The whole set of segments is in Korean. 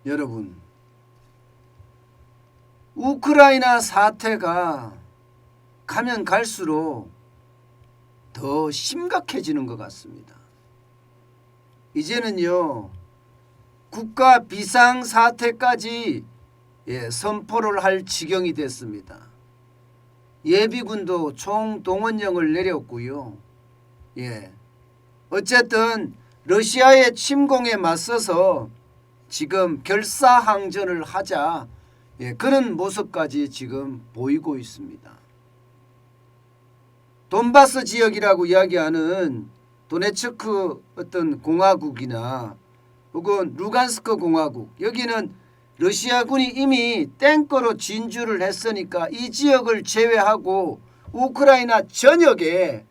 여러분, 우크라이나 사태가 가면 갈수록 더 심각해지는 것 같습니다. 이제는요, 국가 비상사태까지 선포를 할 지경이 됐습니다. 예비군도 총동원령을 내렸고요. 어쨌든 러시아의 침공에 맞서서 지금 결사항전을 하자, 그런 모습까지 지금 보이고 있습니다. 돈바스 지역이라고 이야기하는 도네츠크 어떤 공화국이나 혹은 루간스크 공화국, 여기는 러시아군이 이미 탱커로 진주를 했으니까 이 지역을 제외하고 우크라이나 전역에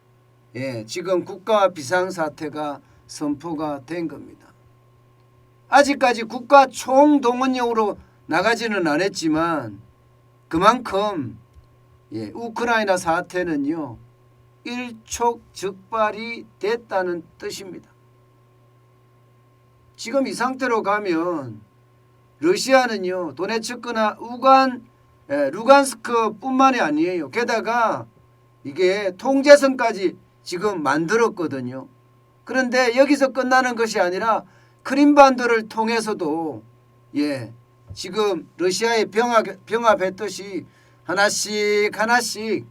지금 국가 비상사태가 선포가 된 겁니다. 아직까지 국가 총동원령으로 나가지는 않았지만 그만큼 우크라이나 사태는요, 일촉즉발이 됐다는 뜻입니다. 지금 이 상태로 가면 러시아는요, 도네츠크나 루간스크 뿐만이 아니에요. 게다가 이게 통제선까지 지금 만들었거든요. 그런데 여기서 끝나는 것이 아니라 크림반도를 통해서도 지금 러시아에 병합했듯이 하나씩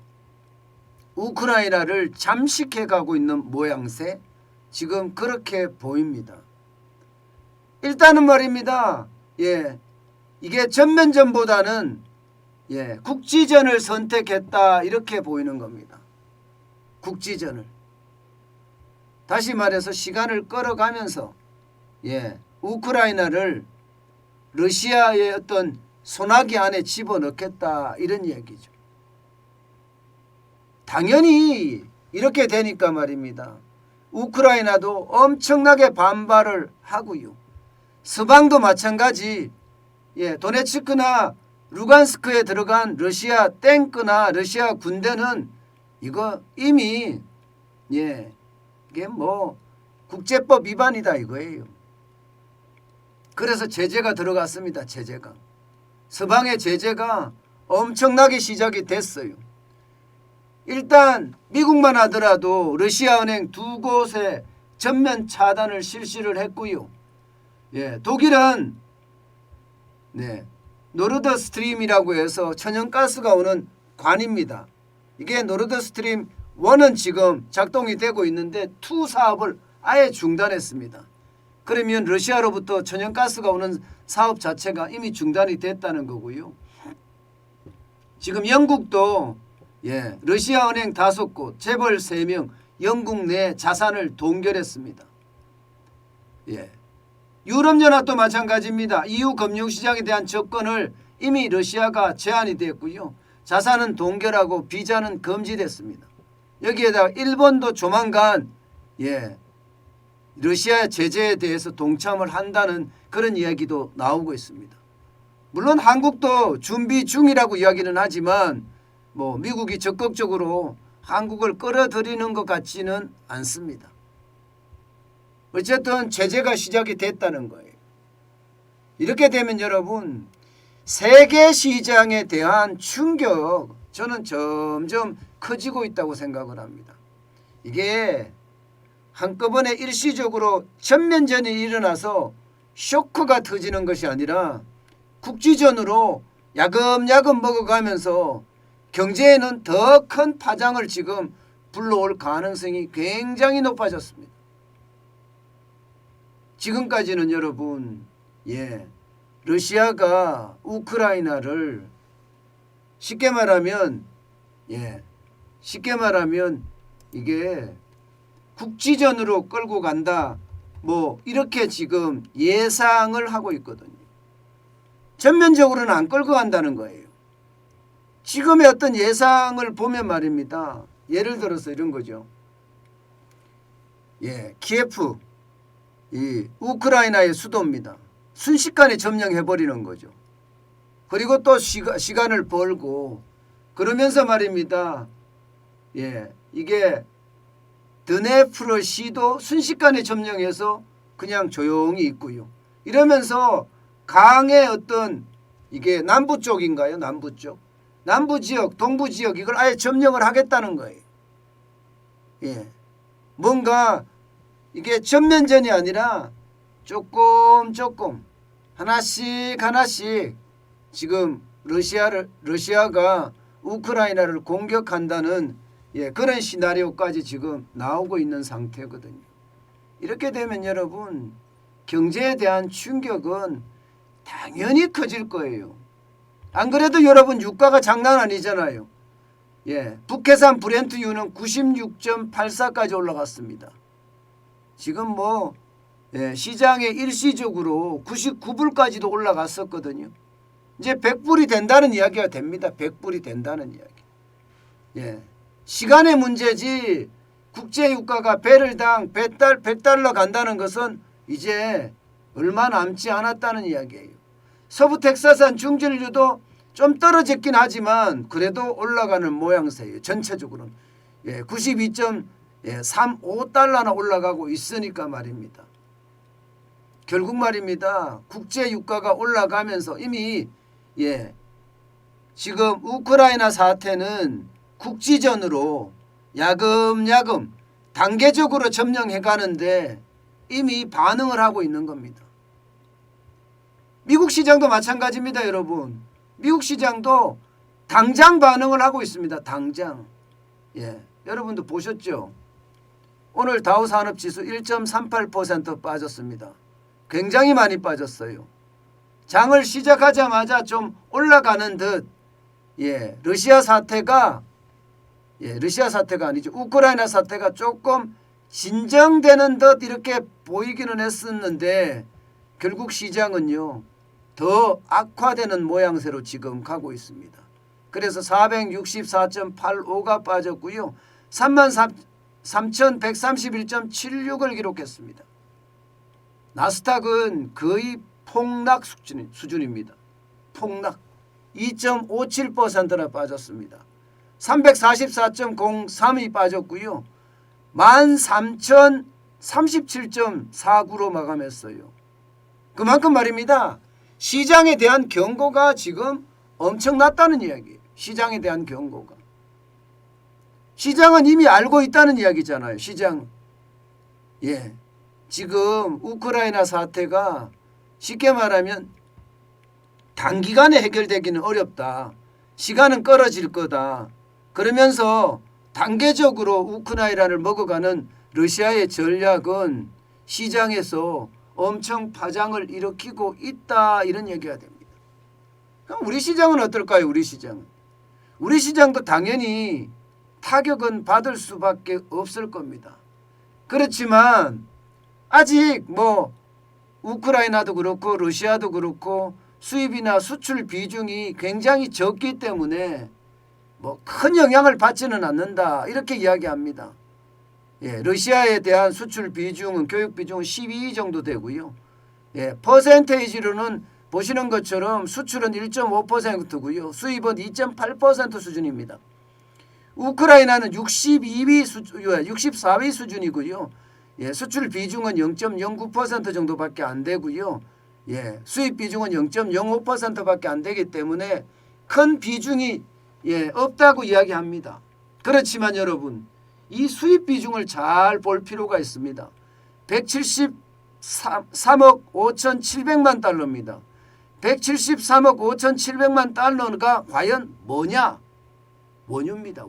우크라이나를 잠식해 가고 있는 모양새, 지금 그렇게 보입니다. 일단은 말입니다. 이게 전면전보다는 국지전을 선택했다, 이렇게 보이는 겁니다. 국지전을. 다시 말해서 시간을 끌어가면서 우크라이나를 러시아의 어떤 소나기 안에 집어넣겠다, 이런 얘기죠. 당연히 이렇게 되니까 말입니다. 우크라이나도 엄청나게 반발을 하고요. 서방도 마찬가지. 도네츠크나 루간스크에 들어간 러시아 탱크나 러시아 군대는 이거 이미 이게 뭐 국제법 위반이다 이거예요. 그래서 제재가 들어갔습니다. 제재가. 서방의 제재가 엄청나게 시작이 됐어요. 일단 미국만 하더라도 러시아 은행 2곳에 전면 차단을 실시를 했고요. 독일은 노르드 스트림이라고 해서 천연가스가 오는 관입니다. 이게 노르드 스트림 1은 지금 작동이 되고 있는데 2 사업을 아예 중단했습니다. 그러면 러시아로부터 천연가스가 오는 사업 자체가 이미 중단이 됐다는 거고요. 지금 영국도 러시아 은행 5곳, 재벌 3명, 영국 내 자산을 동결했습니다. 유럽연합도 마찬가지입니다. EU 금융시장에 대한 접근을 이미 러시아가 제한이 됐고요. 자산은 동결하고 비자는 금지됐습니다. 여기에다가 일본도 조만간 러시아 제재에 대해서 동참을 한다는 그런 이야기도 나오고 있습니다. 물론 한국도 준비 중이라고 이야기는 하지만 미국이 적극적으로 한국을 끌어들이는 것 같지는 않습니다. 어쨌든 제재가 시작이 됐다는 거예요. 이렇게 되면 여러분, 세계 시장에 대한 충격, 저는 점점 커지고 있다고 생각을 합니다. 이게 한꺼번에 일시적으로 전면전이 일어나서 쇼크가 터지는 것이 아니라 국지전으로 야금야금 먹어가면서 경제에는 더 큰 파장을 지금 불러올 가능성이 굉장히 높아졌습니다. 지금까지는 여러분, 러시아가 우크라이나를 쉽게 말하면 이게 국지전으로 끌고 간다, 이렇게 지금 예상을 하고 있거든요. 전면적으로는 안 끌고 간다는 거예요. 지금의 어떤 예상을 보면 말입니다. 예를 들어서 이런 거죠. 키예프, 이 우크라이나의 수도입니다. 순식간에 점령해버리는 거죠. 그리고 또 시간을 벌고 그러면서 말입니다. 이게 드네프르시도 순식간에 점령해서 그냥 조용히 있고요. 이러면서 강의 어떤 이게 남부 쪽인가요? 남부 쪽. 남부 지역, 동부 지역 이걸 아예 점령을 하겠다는 거예요. 예. 뭔가 이게 전면전이 아니라 조금 하나씩 지금 러시아가 우크라이나를 공격한다는 그런 시나리오까지 지금 나오고 있는 상태거든요. 이렇게 되면 여러분 경제에 대한 충격은 당연히 커질 거예요. 안 그래도 여러분 유가가 장난 아니잖아요. 북해산 브렌트유는 96.84까지 올라갔습니다. 지금 시장에 일시적으로 99불까지도 올라갔었거든요. 이제 100불이 된다는 이야기가 됩니다. 100불이 된다는 이야기. 시간의 문제지 국제유가가 배럴당 100달러 간다는 것은 이제 얼마 남지 않았다는 이야기예요. 서부 텍사스산 중진유도 좀 떨어졌긴 하지만 그래도 올라가는 모양새예요. 전체적으로는 92.35달러나 올라가고 있으니까 말입니다. 결국 말입니다. 국제유가가 올라가면서 이미 지금 우크라이나 사태는 국지전으로 야금야금 단계적으로 점령해 가는데 이미 반응을 하고 있는 겁니다. 미국 시장도 마찬가지입니다. 여러분. 미국 시장도 당장 반응을 하고 있습니다. 당장. 여러분도 보셨죠? 오늘 다우산업지수 1.38% 빠졌습니다. 굉장히 많이 빠졌어요. 장을 시작하자마자 좀 올라가는 듯 러시아 사태가 아니죠. 우크라이나 사태가 조금 진정되는 듯 이렇게 보이기는 했었는데 결국 시장은요. 더 악화되는 모양새로 지금 가고 있습니다. 그래서 464.85가 빠졌고요. 33,131.76을 기록했습니다. 나스닥은 거의 폭락 수준입니다. 폭락. 2.57%나 빠졌습니다. 344.03이 빠졌고요. 13,037.49로 마감했어요. 그만큼 말입니다. 시장에 대한 경고가 지금 엄청 낮다는 이야기예요. 시장에 대한 경고가. 시장은 이미 알고 있다는 이야기잖아요. 시장. 지금 우크라이나 사태가 쉽게 말하면 단기간에 해결되기는 어렵다. 시간은 끌어질 거다. 그러면서 단계적으로 우크라이나를 먹어가는 러시아의 전략은 시장에서 엄청 파장을 일으키고 있다. 이런 얘기가 됩니다. 그럼 우리 시장은 어떨까요? 우리 시장도 당연히 타격은 받을 수밖에 없을 겁니다. 그렇지만 아직 우크라이나도 그렇고 러시아도 그렇고 수입이나 수출 비중이 굉장히 적기 때문에 큰 영향을 받지는 않는다. 이렇게 이야기합니다. 러시아에 대한 수출 비중은 교육 비중은 12 정도 되고요. 퍼센테이지로는 보시는 것처럼 수출은 1.5%고요. 수입은 2.8% 수준입니다. 우크라이나는 64위 수준이고요. 수출 비중은 0.09% 정도밖에 안 되고요. 수입 비중은 0.05%밖에 안 되기 때문에 큰 비중이 없다고 이야기합니다. 그렇지만 여러분 이 수입 비중을 잘 볼 필요가 있습니다. 173억 5,700만 달러입니다. 173억 5,700만 달러가 과연 뭐냐? 원유입니다.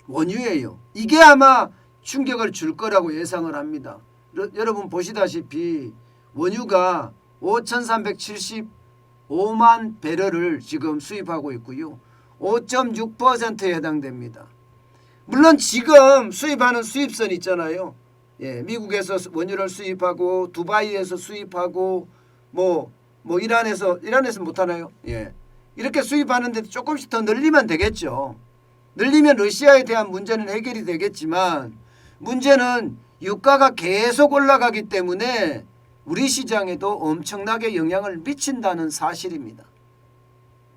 원유예요. 이게 아마 충격을 줄 거라고 예상을 합니다. 여러분 보시다시피 원유가 5,375만 배럴을 지금 수입하고 있고요. 5.6%에 해당됩니다. 물론 지금 수입하는 수입선 있잖아요. 미국에서 원유를 수입하고 두바이에서 수입하고 이란에서 못하나요? 이렇게 수입하는데 조금씩 더 늘리면 되겠죠. 늘리면 러시아에 대한 문제는 해결이 되겠지만 문제는 유가가 계속 올라가기 때문에 우리 시장에도 엄청나게 영향을 미친다는 사실입니다.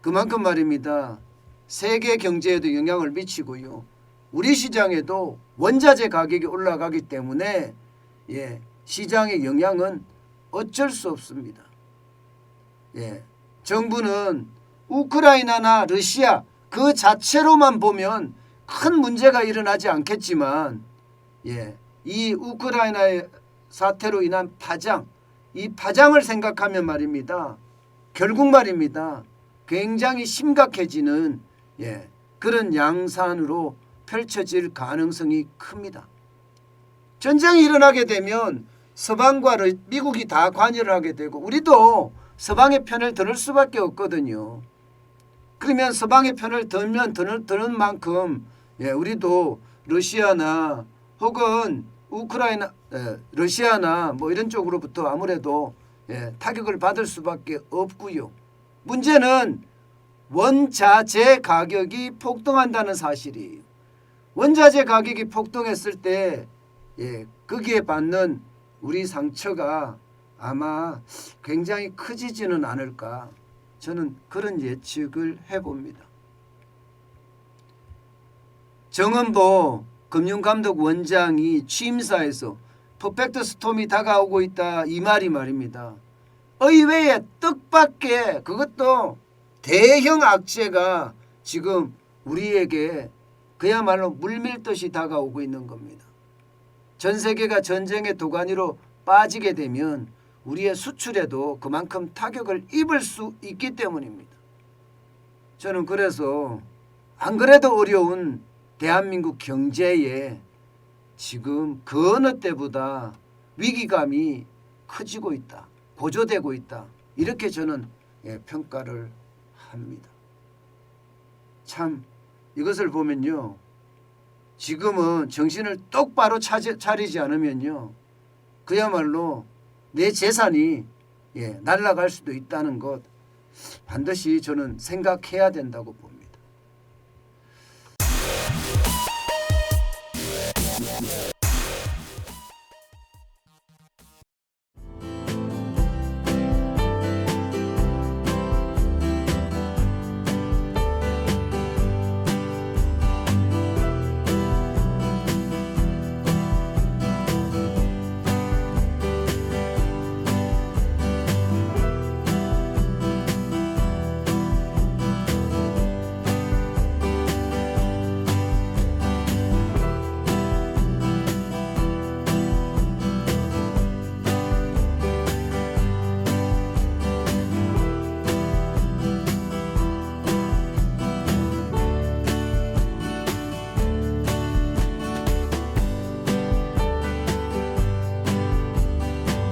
그만큼 말입니다. 세계 경제에도 영향을 미치고요. 우리 시장에도 원자재 가격이 올라가기 때문에 시장의 영향은 어쩔 수 없습니다. 예, 정부는 우크라이나나 러시아 그 자체로만 보면 큰 문제가 일어나지 않겠지만 이 우크라이나의 사태로 인한 파장, 이 파장을 생각하면 말입니다. 결국 말입니다. 굉장히 심각해지는 그런 양산으로 펼쳐질 가능성이 큽니다. 전쟁이 일어나게 되면 서방과 미국이 다 관여를 하게 되고 우리도 서방의 편을 들을 수밖에 없거든요. 그러면 서방의 편을 들면 드는 만큼 우리도 러시아나 혹은 우크라이나 러시아나 뭐 이런 쪽으로부터 아무래도 타격을 받을 수밖에 없고요. 문제는 원자재 가격이 폭등한다는 사실이에요. 원자재 가격이 폭등했을 때 거기에 받는 우리 상처가 아마 굉장히 커지지는 않을까, 저는 그런 예측을 해봅니다. 정은보 금융감독원장이 취임사에서 퍼펙트 스톰이 다가오고 있다 이 말이 말입니다. 의외의 뜻밖의 그것도 대형 악재가 지금 우리에게 그야말로 물밀듯이 다가오고 있는 겁니다. 전 세계가 전쟁의 도가니로 빠지게 되면 우리의 수출에도 그만큼 타격을 입을 수 있기 때문입니다. 저는 그래서 안 그래도 어려운 대한민국 경제에 지금 그 어느 때보다 위기감이 커지고 있다, 고조되고 있다, 이렇게 저는 평가를 합니다. 참 이것을 보면요, 지금은 정신을 똑바로 차리지 않으면요 그야말로 내 재산이 날아갈 수도 있다는 것 반드시 저는 생각해야 된다고 봅니다.